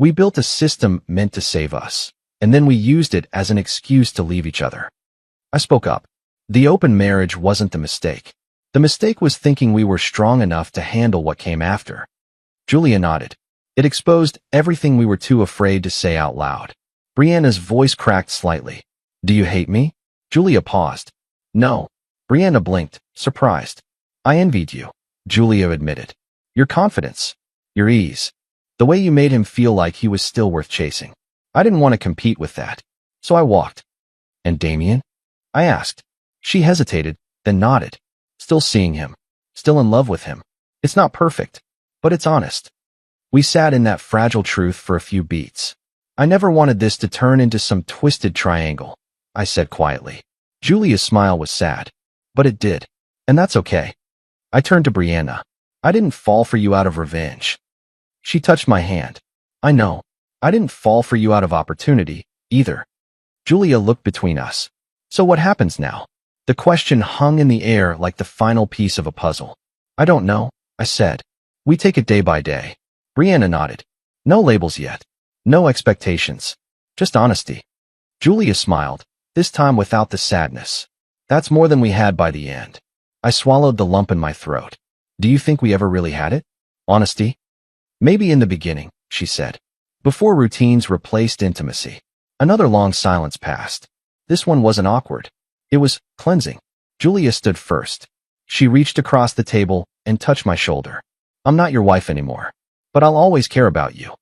We built a system meant to save us. and then we used it as an excuse to leave each other. I spoke up. The open marriage wasn't the mistake. The mistake was thinking we were strong enough to handle what came after. Julia nodded. It exposed everything we were too afraid to say out loud. Brianna's voice cracked slightly. Do you hate me? Julia paused. No. Brianna blinked, surprised. I envied you, Julia admitted. Your confidence. Your ease. The way you made him feel like he was still worth chasing. I didn't want to compete with that. So I walked. And Damien? I asked. She hesitated, then nodded. Still seeing him. Still in love with him. It's not perfect, but it's honest. We sat in that fragile truth for a few beats. I never wanted this to turn into some twisted triangle, I said quietly. Julia's smile was sad. But it did. And that's okay. I turned to Brianna. I didn't fall for you out of revenge. She touched my hand. I know. I didn't fall for you out of opportunity, either. Julia looked between us. So what happens now? The question hung in the air like the final piece of a puzzle. I don't know, I said. We take it day by day. Brianna nodded. No labels yet. No expectations. Just honesty. Julia smiled, this time without the sadness. That's more than we had by the end. I swallowed the lump in my throat. Do you think we ever really had it? Honesty? Maybe in the beginning, she said. Before routines replaced intimacy. Another long silence passed. This one wasn't awkward. It was cleansing. Julia stood first. She reached across the table and touched my shoulder. I'm not your wife anymore, but I'll always care about you.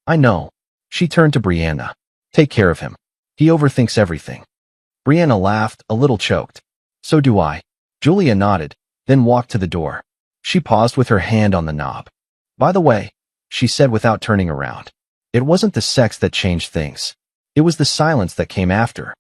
I know. She turned to Brianna. Take care of him. He overthinks everything. Brianna laughed, a little choked. So do I. Julia nodded, then walked to the door. She paused with her hand on the knob. By the way, she said without turning around. It wasn't the sex that changed things. It was the silence that came after.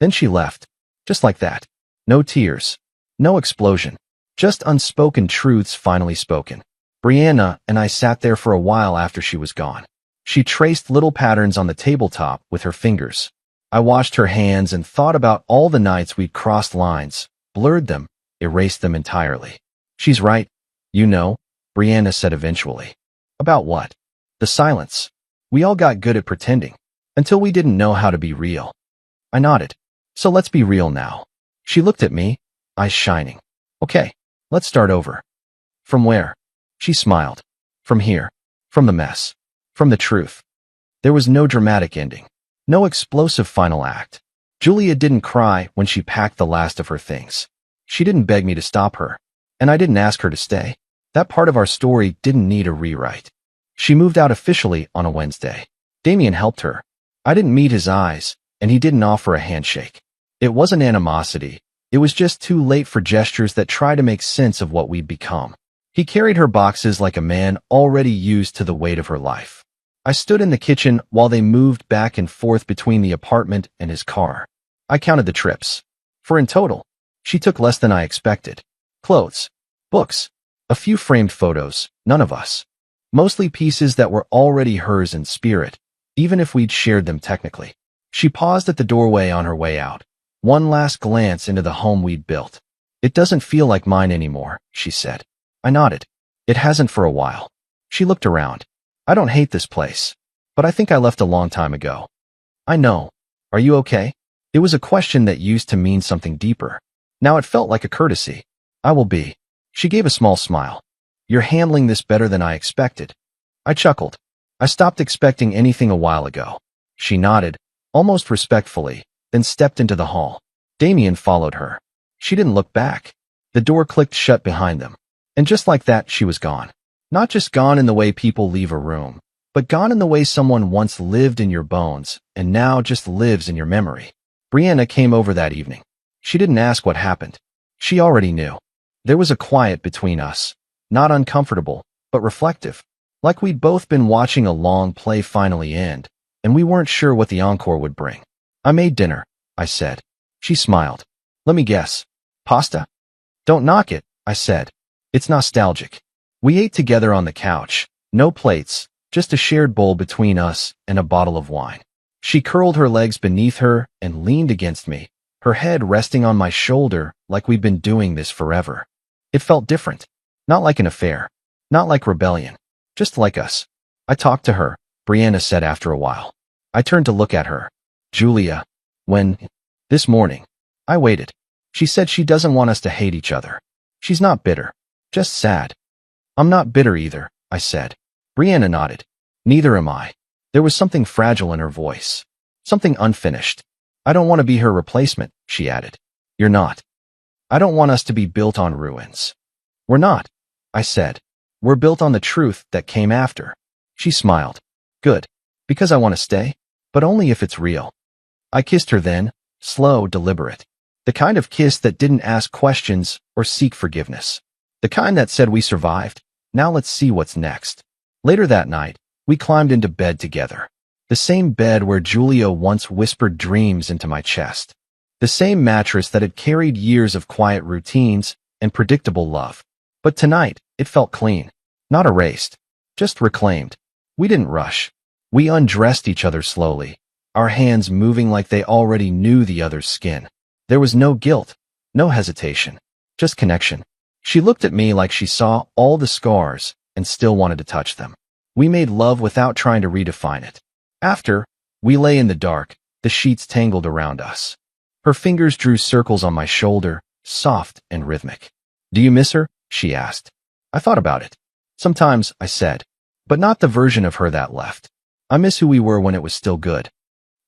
Then she left. Just like that. No tears. No explosion. Just unspoken truths finally spoken. Brianna and I sat there for a while after she was gone. She traced little patterns on the tabletop with her fingers. I watched her hands and thought about all the nights we'd crossed lines, blurred them, erased them entirely. She's right. You know, Brianna said eventually. About what? The silence. We all got good at pretending, until we didn't know how to be real. I nodded. So let's be real now. She looked at me, eyes shining. Okay, let's start over. From where? She smiled. From here. From the mess. From the truth. There was no dramatic ending. No explosive final act. Julia didn't cry when she packed the last of her things. She didn't beg me to stop her. And I didn't ask her to stay. That part of our story didn't need a rewrite. She moved out officially on a Wednesday. Damien helped her. I didn't meet his eyes, and he didn't offer a handshake. It wasn't animosity. It was just too late for gestures that try to make sense of what we'd become. He carried her boxes like a man already used to the weight of her life. I stood in the kitchen while they moved back and forth between the apartment and his car. I counted the trips. For in total, she took less than I expected. Clothes, books, a few framed photos, none of us. Mostly pieces that were already hers in spirit, even if we'd shared them technically. She paused at the doorway on her way out. One last glance into the home we'd built. It doesn't feel like mine anymore, she said. I nodded. It hasn't for a while. She looked around. I don't hate this place, but I think I left a long time ago. I know. Are you okay? It was a question that used to mean something deeper. Now it felt like a courtesy. I will be. She gave a small smile. You're handling this better than I expected. I chuckled. I stopped expecting anything a while ago. She nodded, almost respectfully, then stepped into the hall. Damien followed her. She didn't look back. The door clicked shut behind them. And just like that, she was gone. Not just gone in the way people leave a room, but gone in the way someone once lived in your bones and now just lives in your memory. Brianna came over that evening. She didn't ask what happened. She already knew. There was a quiet between us, not uncomfortable, but reflective, like we'd both been watching a long play finally end, and we weren't sure what the encore would bring. I made dinner, I said. She smiled. Let me guess. Pasta? Don't knock it, I said. It's nostalgic. We ate together on the couch, no plates, just a shared bowl between us and a bottle of wine. She curled her legs beneath her and leaned against me, her head resting on my shoulder like we'd been doing this forever. It felt different. Not like an affair. Not like rebellion. Just like us. I talked to her, Brianna said after a while. I turned to look at her. Julia, when, this morning, I waited. She said she doesn't want us to hate each other. She's not bitter, just sad. I'm not bitter either, I said. Brianna nodded. Neither am I. There was something fragile in her voice. Something unfinished. I don't want to be her replacement, she added. You're not. I don't want us to be built on ruins. We're not, I said. We're built on the truth that came after. She smiled. Good. Because I want to stay, but only if it's real. I kissed her then, slow, deliberate. The kind of kiss that didn't ask questions or seek forgiveness. The kind that said we survived. Now let's see what's next. Later that night, we climbed into bed together. The same bed where Julia once whispered dreams into my chest. The same mattress that had carried years of quiet routines and predictable love. But tonight, it felt clean. Not erased. Just reclaimed. We didn't rush. We undressed each other slowly, our hands moving like they already knew the other's skin. There was no guilt, no hesitation, just connection. She looked at me like she saw all the scars and still wanted to touch them. We made love without trying to redefine it. After, we lay in the dark, the sheets tangled around us. Her fingers drew circles on my shoulder, soft and rhythmic. Do you miss her? She asked. I thought about it. Sometimes, I said, but not the version of her that left. I miss who we were when it was still good.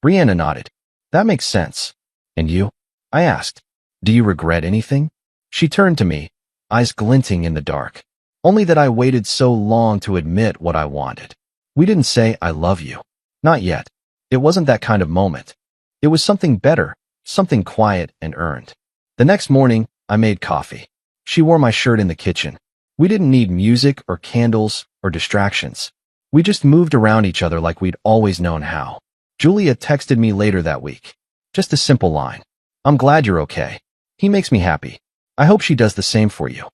Brianna nodded. That makes sense. And you? I asked. Do you regret anything? She turned to me, eyes glinting in the dark. Only that I waited so long to admit what I wanted. We didn't say, I love you. Not yet. It wasn't that kind of moment. It was something better, something quiet and earned. The next morning, I made coffee. She wore my shirt in the kitchen. We didn't need music or candles or distractions. We just moved around each other like we'd always known how. Julia texted me later that week. Just a simple line. I'm glad you're okay. He makes me happy. I hope she does the same for you.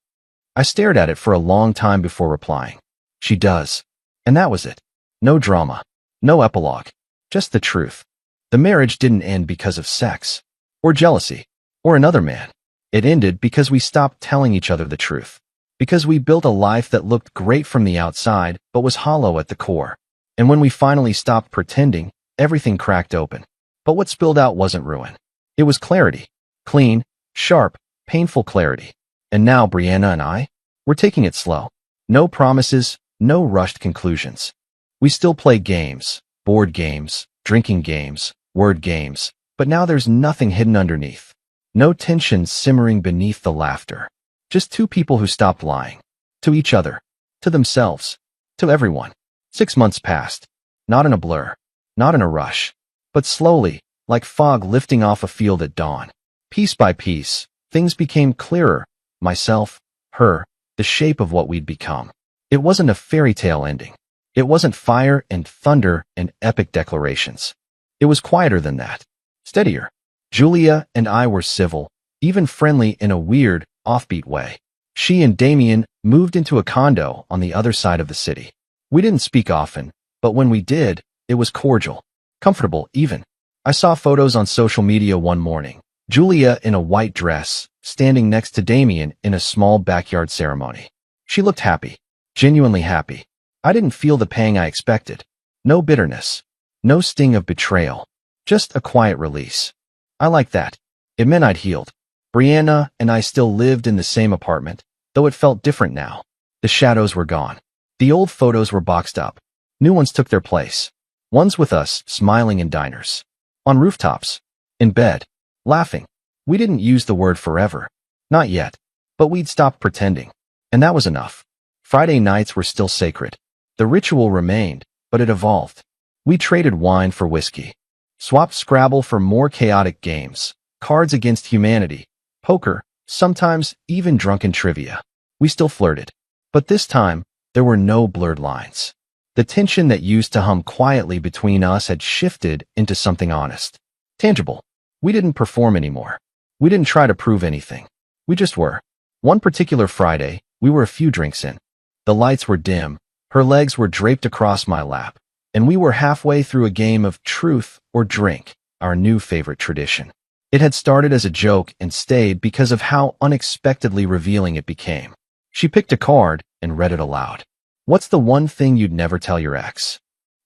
I stared at it for a long time before replying. She does. And that was it. No drama. No epilogue. Just the truth. The marriage didn't end because of sex. Or jealousy. Or another man. It ended because we stopped telling each other the truth. Because we built a life that looked great from the outside, but was hollow at the core. And when we finally stopped pretending, everything cracked open. But what spilled out wasn't ruin. It was clarity. Clean, sharp, painful clarity. And now Brianna and I, we're taking it slow. No promises, no rushed conclusions. We still play games, board games, drinking games, word games, but now there's nothing hidden underneath. No tension simmering beneath the laughter. Just two people who stopped lying. To each other. To themselves. To everyone. 6 months passed. Not in a blur. Not in a rush. But slowly, like fog lifting off a field at dawn. Piece by piece, things became clearer. Myself, her, the shape of what we'd become. It wasn't a fairy tale ending. It wasn't fire and thunder and epic declarations. It was quieter than that. Steadier. Julia and I were civil, even friendly in a weird, offbeat way. She and Damien moved into a condo on the other side of the city. We didn't speak often, but when we did, it was cordial, comfortable even. I saw photos on social media one morning. Julia in a white dress, standing next to Damien in a small backyard ceremony. She looked happy, genuinely happy. I didn't feel the pang I expected. No bitterness. No sting of betrayal. Just a quiet release. I liked that. It meant I'd healed. Brianna and I still lived in the same apartment, though it felt different now. The shadows were gone. The old photos were boxed up. New ones took their place. Ones with us, smiling in diners. On rooftops. In bed. Laughing. We didn't use the word forever. Not yet. But we'd stopped pretending. And that was enough. Friday nights were still sacred. The ritual remained, but it evolved. We traded wine for whiskey. Swapped Scrabble for more chaotic games. Cards Against Humanity. Poker, sometimes even drunken trivia. We still flirted. But this time, there were no blurred lines. The tension that used to hum quietly between us had shifted into something honest. Tangible. We didn't perform anymore. We didn't try to prove anything. We just were. One particular Friday, we were a few drinks in. The lights were dim, her legs were draped across my lap, and we were halfway through a game of truth or drink, our new favorite tradition. It had started as a joke and stayed because of how unexpectedly revealing it became. She picked a card and read it aloud. What's the one thing you'd never tell your ex?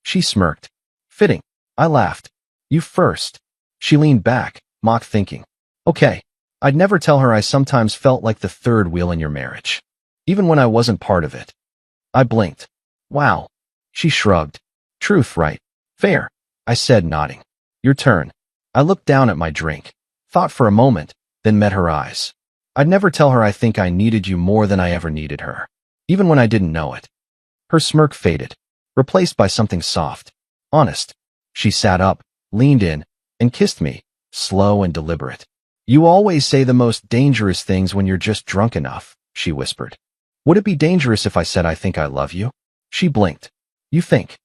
She smirked. Fitting. I laughed. You first. She leaned back, mock thinking. Okay. I'd never tell her I sometimes felt like the third wheel in your marriage. Even when I wasn't part of it. I blinked. Wow. She shrugged. Truth, right? Fair, I said, nodding. Your turn. I looked down at my drink, thought for a moment, then met her eyes. I'd never tell her I think I needed you more than I ever needed her. Even when I didn't know it. Her smirk faded, replaced by something soft. Honest. She sat up, leaned in, and kissed me, slow and deliberate. You always say the most dangerous things when you're just drunk enough, she whispered. Would it be dangerous if I said I think I love you? She blinked. You think?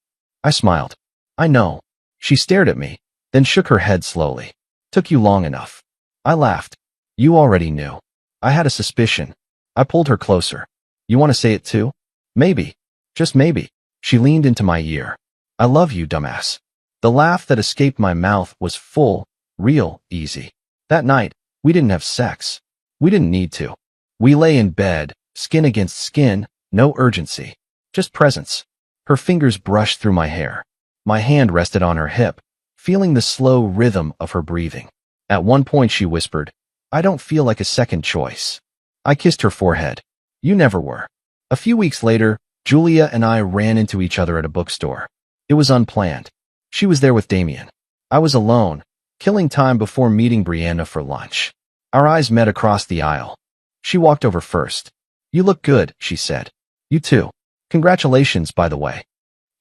I smiled. I know. She stared at me, then shook her head slowly. Took you long enough. I laughed. You already knew. I had a suspicion. I pulled her closer. You want to say it too? Maybe. Just maybe. She leaned into my ear. I love you, dumbass. The laugh that escaped my mouth was full, real, easy. That night, we didn't have sex. We didn't need to. We lay in bed, skin against skin, no urgency. Just presence. Her fingers brushed through my hair. My hand rested on her hip, feeling the slow rhythm of her breathing. At one point she whispered, I don't feel like a second choice. I kissed her forehead. You never were. A few weeks later, Julia and I ran into each other at a bookstore. It was unplanned. She was there with Damien. I was alone, killing time before meeting Brianna for lunch. Our eyes met across the aisle. She walked over first. You look good, she said. You too. Congratulations, by the way.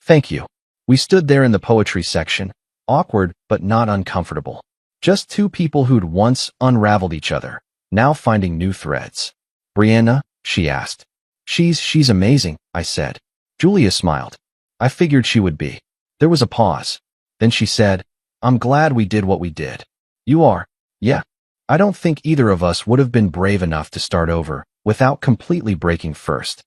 Thank you. We stood there in the poetry section, awkward but not uncomfortable. Just two people who'd once unraveled each other, now finding new threads. Brianna? She asked. She's amazing, I said. Julia smiled. I figured she would be. There was a pause. Then she said, I'm glad we did what we did. You are? Yeah. I don't think either of us would have been brave enough to start over without completely breaking first.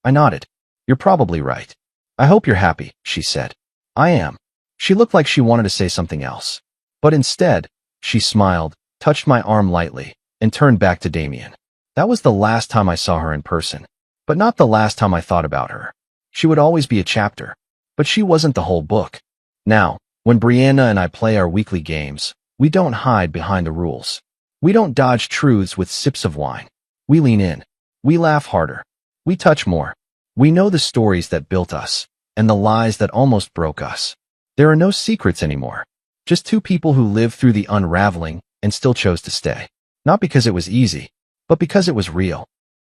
I nodded. You're probably right. I hope you're happy, she said. I am. She looked like she wanted to say something else. But instead, she smiled, touched my arm lightly, and turned back to Damien. That was the last time I saw her in person. But not the last time I thought about her. She would always be a chapter. But she wasn't the whole book. Now, when Brianna and I play our weekly games, we don't hide behind the rules. We don't dodge truths with sips of wine. We lean in. We laugh harder. We touch more. We know the stories that built us, and the lies that almost broke us. There are no secrets anymore. Just two people who lived through the unraveling and still chose to stay. Not because it was easy, but because it was real.